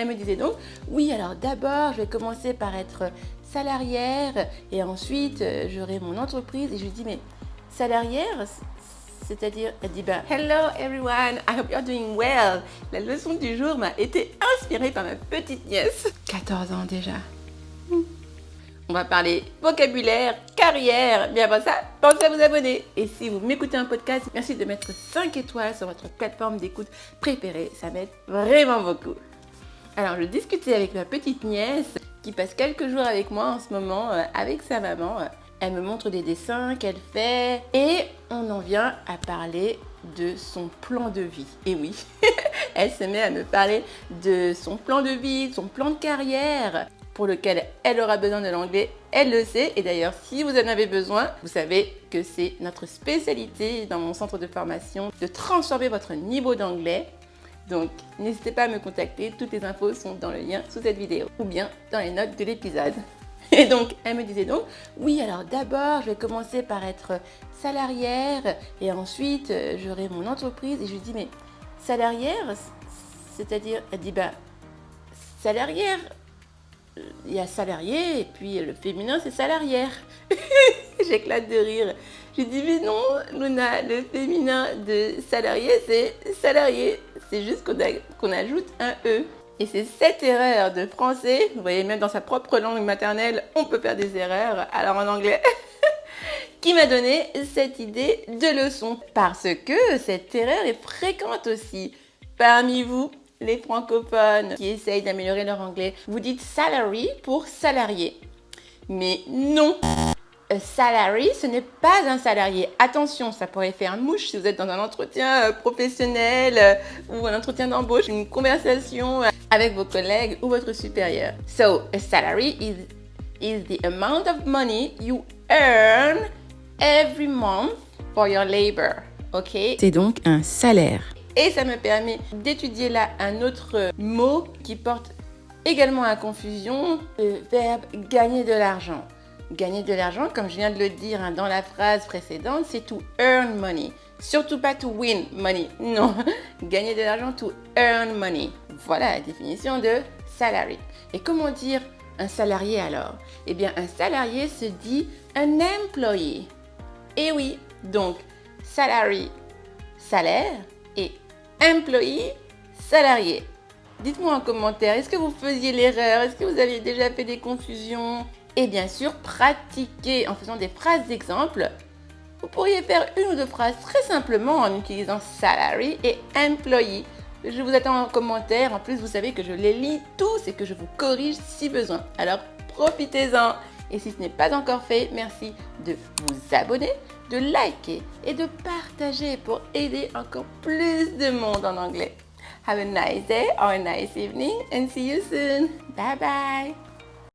Elle me disait donc, oui, alors d'abord, je vais commencer par être salarière et ensuite, j'aurai mon entreprise. Et je lui dis, mais salarière, c'est-à-dire, elle dit, hello everyone, I hope you're doing well. La leçon du jour m'a été inspirée par ma petite nièce. 14 ans déjà. On va parler vocabulaire, carrière. Bien avant ça, pensez à vous abonner. Et si vous m'écoutez un podcast, merci de mettre 5 étoiles sur votre plateforme d'écoute préférée. Ça m'aide vraiment beaucoup. Alors, je discutais avec ma petite nièce qui passe quelques jours avec moi en ce moment, avec sa maman. Elle me montre des dessins qu'elle fait et on en vient à parler de son plan de vie. Et oui, elle se met à me parler de son plan de vie, de son plan de carrière pour lequel elle aura besoin de l'anglais. Elle le sait et d'ailleurs, si vous en avez besoin, vous savez que c'est notre spécialité dans mon centre de formation de transformer votre niveau d'anglais. Donc, n'hésitez pas à me contacter, toutes les infos sont dans le lien sous cette vidéo ou bien dans les notes de l'épisode. Et donc, elle me disait donc, oui, alors d'abord, je vais commencer par être salarière et ensuite, j'aurai mon entreprise. Et je lui dis, mais salarière, c'est-à-dire, elle dit, salarière, il y a salarié et puis le féminin, c'est salarière. J'éclate de rire. Je dis, mais non, Luna, le féminin de salarié, c'est salarié. C'est juste qu'on ajoute un E. Et c'est cette erreur de français, vous voyez, même dans sa propre langue maternelle, on peut faire des erreurs, alors en anglais, qui m'a donné cette idée de leçon. Parce que cette erreur est fréquente aussi parmi vous, les francophones qui essayent d'améliorer leur anglais. Vous dites salary pour salarié. Mais non! Salary, ce n'est pas un salarié. Attention, ça pourrait faire mouche si vous êtes dans un entretien professionnel ou un entretien d'embauche, une conversation avec vos collègues ou votre supérieur. So, a salary is the amount of money you earn every month for your labor. Ok? C'est donc un salaire. Et ça me permet d'étudier là un autre mot qui porte également à confusion, le verbe gagner de l'argent. Gagner de l'argent, comme je viens de le dire dans la phrase précédente, c'est to earn money. Surtout pas to win money. Non, gagner de l'argent, to earn money. Voilà la définition de salary. Et comment dire un salarié alors? Eh bien, un salarié se dit un employee. Et oui, donc salary, salaire, et employee, salarié. Dites-moi en commentaire, est-ce que vous faisiez l'erreur? Est-ce que vous aviez déjà fait des confusions? Et bien sûr, pratiquez en faisant des phrases d'exemple. Vous pourriez faire une ou deux phrases très simplement en utilisant salary et employee. Je vous attends en commentaire. En plus, vous savez que je les lis tous et que je vous corrige si besoin. Alors, profitez-en. Et si ce n'est pas encore fait, merci de vous abonner, de liker et de partager pour aider encore plus de monde en anglais. Have a nice day or a nice evening and see you soon. Bye bye.